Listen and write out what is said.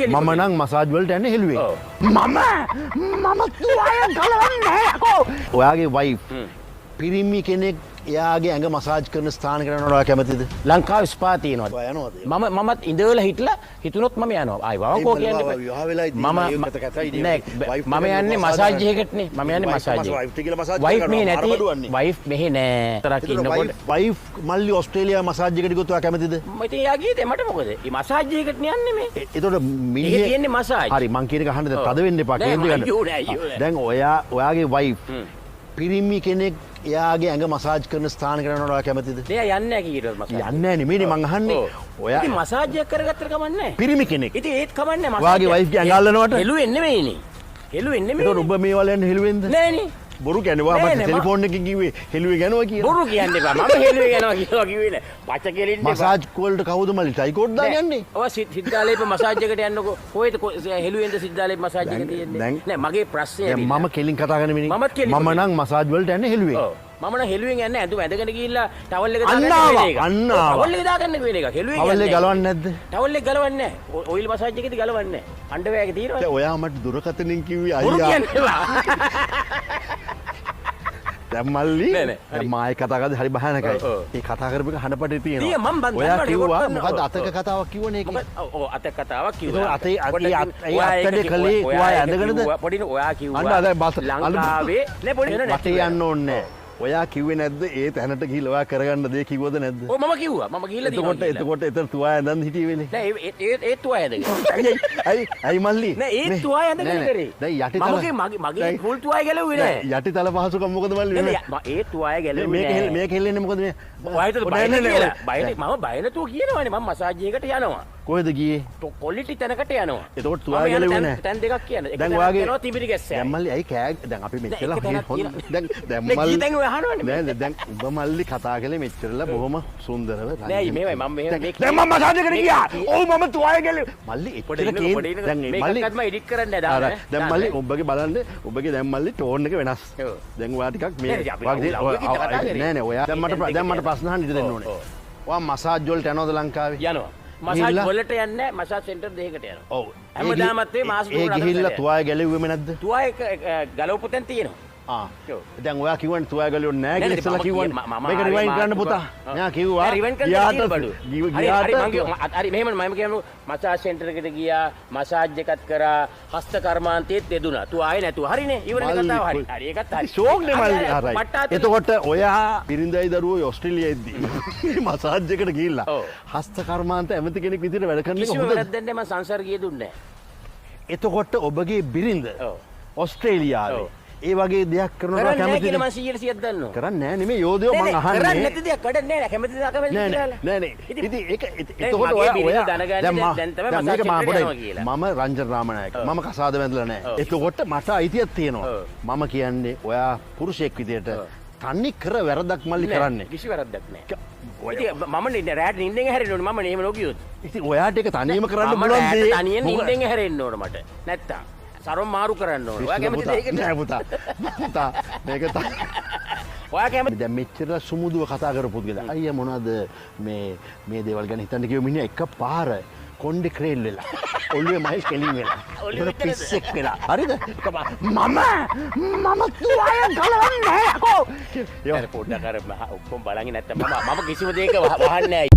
මම නම් මසාජ් වලට යන්නේ හෙළුවේ. මම තුවාල ගලවන්නේ නැහැ අකෝ. ඔයාගේ වයිෆ් පිරිමි කෙනෙක් එයාගේ ඇඟ මසාජ් කරන ස්ථාන කරනවට ඔයා කැමතිද? ලංකාවේ ස්පා තියෙනවා. ඔයා යනවද? මමත් ඉඳලා හිටලා හිතුනොත් මම යනවා. ආයි වවකෝ කියන්නේ. විවාහ වෙලා ඉතින් මම යන්නේ මසාජ් එකකටනේ. මම යන්නේ මසාජ් එක. වයිෆ් කියලා මසාජ් වයිෆ් මෙහෙ කරනවා. නැති. වයිෆ් මෙහෙ නෑ. තරක් ඉන්නකොට වයිෆ් මල්ලි ඕස්ට්‍රේලියා මසාජ් එකට ගියොත් ඔයා කැමතිද? මම ඉතින් එයා ගියේ මට මොකද? මේ මසාජ් එකකට යන්නේ මේ. එතකොට මිනිහ ඒක කියන්නේ මසාජ්. හරි මං කියන එක අහන්න තද වෙන්න එපා කේන්ද්‍ර ගන්න. දැන් ඔයාගේ වයිෆ් පිරිමි කෙනෙක් එයාගේ ඇඟ මසාජ් කරන ස්ථාන කරනවට ඔයා කැමතිද? එයා යන්නේ නැහැ කීයට මසාජ්. යන්නේ නැහැ නෙමෙයිනේ මං අහන්නේ. ඔයා ඉතින් මසාජ් එක කරගත්තට කමන්නේ නැහැ. පිරිමි කෙනෙක්. ඉතින් ඒත් කමන්නේ මසාජ්. ඔයාගේ වයිෆ් ගේ ඇඟ අල්ලනවට හෙළුවෙන් නෙමෙයිනේ. හෙළුවෙන් නෙමෙයි. එතකොට ඔබ මේ වල යන්නේ හෙළුවෙන්ද? නෑනේ. බොරු කියන්නේ ඔයා මට ටෙලිෆෝන් එකකින් කිව්වේ හෙළුවේ යනවා කියලා. බොරු කියන්න එපා. මම හෙළුවේ යනවා කියලා කිව්වේ නෑ. පච කෙලින්න එපා. මසාජ් වලට කවුද මල්ලි ටයිකෝඩ් දාගන්නේ? ඔය සිද්ධාලේප මසාජ් එකට යන්නකෝ. කොහෙද හෙළුවෙන්ද සිද්ධාලේප මසාජ් එක තියෙන්නේ? නෑ මගේ ප්‍රශ්නේ දැන් මම කෙලින් කතා කරන මිනිහ. මම නම් මසාජ් වලට යන්නේ හෙළුවේ. ඔව්. මම නම් හෙළුවෙන් යන්නේ ඇඳුම ඇඳගෙන ගිහිල්ලා ටවල් එක අන්න ටවල් එක දාගන්න වෙන එක. හෙළුවෙන් ටවල් එක ගලවන්නේ නැද්ද? ටවල් එක ගලවන්නේ නෑ. ඔයිල් මසාජ් එකේදී ගලවන්නේ නෑ. අන්ඩර්වෙයාර් එක තියෙනවා. දැන් ඔයා මට දුරකථනෙන් කිව්වේ බොරු අයියා. කියන්න එපා. දැන් මල්ලි නෑ. දැන් මායි කතා කරද්දි හරි භයානකයි. මේ කතා කරපු එක හඬපටේ තියෙනවා. මම බන් ඔයා කිව්වා මොකද්ද අතක කතාවක් කිව්වනේ ඒකේ. ඔව් අතක කතාවක් කිව්වා. අතේ අතේ කලේ ඔයා ඇඳගෙනද? පොඩි ඔයා කිව්වා. අන්න දැන් බස් ලංකාවේ නෑ පොඩි මට යන්න ඕනේ නෑ. ඔයා කිව්වේ නැද්ද ඒ තැනට ගිහිල්ලා ඔයා කරගන්න දේ කිව්වද නැද්ද? ඔව් මම කිව්වා. මම ගිහිල්ලා තියෙනවා. එතකොට එතන තුවා ඇඳන් හිටියේනේ. නෑ ඒ තුවා ඇඳගෙන. අයි මල්ලි. නෑ ඒ තුවා ඇඳගෙන කරේ. දැන් යටි මගේ ෆුල් තුවාය ගැලුවේ නෑ. යටි තල පහසුකම් මොකද මල්ලි? ඒ තුවාය ගැලුවේ නෑ. මේක හෙල්ලෙන්නේ මොකද මේ? ඔයයිද බය කියලා. මම බය නැතුව කියනවානේ මම මසාජ් එකකට යනවා. කොහෙද ගියේ? කොලිටි තැනකට යනවා. එතකොට තුවාය ගැලුවේ නෑ. තැන් දෙකක් කියන. දැන් ඔයාගේ යනවා තිබිරි ගැස්සෑ. දැන් මල්ලි අයි කෑ දැන් අපි මෙච්චරලා දැන් මල්ලි දැන් ඔය අහනවනේ. නෑ දැන් ඔබ මල්ලි කතා කළේ මෙච්චරලා බොහොම සුන්දරව. නෑ මේවයි මම මෙහෙම දැන් මම මසාජ් එකට ගියා. ඔව් මම තුවාය ගැලුවේ. මල්ලි එච්චර දැන් මල්ලි මේකත් මම එඩිට් කරන්න දාන්න. දැන් මල්ලි ඔබගේ බලන්න ඔබගේ දැන් මල්ලි ටෝන් එක වෙනස්. දැන් ඔයා ටිකක් මේ නෑ ඔයා දැන් මට ප්‍රශ්න අහන්න ඉඩ දෙන්න ඕනේ. ඔයා මසාජ් වලට යනවද ලංකාවේ? යනවා. මසාජ් වලට යන්නේ මසාජ් සෙන්ටර් දෙකකට යනවා. ඔව්. හැමදාමත් මේ මාස තුනකට. ඒ ගිහිල්ලා තුවාය ගැලෙව්වෙම නැද්ද? තුවාය ගලවපු තැන තියෙනවා. දැන් ඔයා කිව්වනේ තුවාය ගැලෙන්නේ නැහැ කියලා ඉස්සලා කිව්වනේ. මේක රිවයින්ඩ් කරන්න පුතා. මම කිව්වා. රිවයින්ඩ් කරන්න බඩු. හරි මෙහෙම මම කියමු මසාජ් සෙන්ටර් එකට ගියා මසාජ් එකක් කරා හස්ත කර්මාන්තයේත් යෙදුනා. තුවාය නැතුව හරිනේ. ඉවරනේ කතාව හරි. හරි ඒකත් හරි. ෂෝක්නේ මල්ලි හරි. එතකොට ඔයා බිරිඳයි දරුවෝ ඕස්ට්‍රේලියාවේ ඉද්දි මසාජ් එකට ගිහිල්ලා හස්ත කර්මාන්ත ඇමති කෙනෙක් විදිහට වැඩ කරන එක කිසිම වැරද්දක් නැහැ මම සංසර්ගිය දුන්නේ නැහැ. එතකොට ඔබගේ බිරිඳ ඕස්ට්‍රේලියාවේ ඒ වගේ දෙයක් කරනවා කැමතිද? කරන්නේ නැහැ කියලා මම 100ක් දන්නවා. කරන්නේ නැහැ නෙමෙයි යෝධයෝ මං අහන්නේ. කරන්නේ නැති දෙයක් කරන්නේ නැහැ කැමතිද අකමැතිද කියලා. නෑ ඉතින් ඒක එතකොට ඔයා දැන් තමයි මම රංජන රාමනායක මම කසාද බැඳලා නැහැ. එතකොට මට අයිතියක් තියෙනවා. මම කියන්නේ ඔයා පුරුෂයෙක් විදියට තනි කර වැරදක් මල්ලි කරන්නේ. කිසි වැරද්දක් නැහැ. ඉතින් මම රැට නිින්දෙන් හැරෙන්න ඕනේ මම එහෙම නොකියොත්. ඉතින් ඔයාට ඒක තනියම කරන්න පුළුවන් දේ. මම තනියෙන් නිින්දෙන් හැරෙන්න ඕනේ මට. නැත්තම් සරම් මාරු කරන්න ඕනේ. ඔයා කැමතිද ඒකට? නෑ පුතා. පුතා මේක ඔයා කැමතිද? දැන් මෙච්චර සුමුදුව කතා කරපු පුද්ගලයා. අයියා මොනවද මේ දේවල් ගැන හිතන්න කිව්ව මිනිහා එකපාර කොණ්ඩේ ක්‍රේල් වෙලා. ඔළුවේ මයිල් කෙලින් වෙලා. ඒක පිස්සෙක් වෙලා. හරිද? මම තුවාය ගලවන්නේ නැහැ අකෝ. ඒක පොඩ්ඩක් අර ඔක්කොම බලන්නේ නැත්තම් මම කිසිම දෙයක වහන්නේ නැහැ.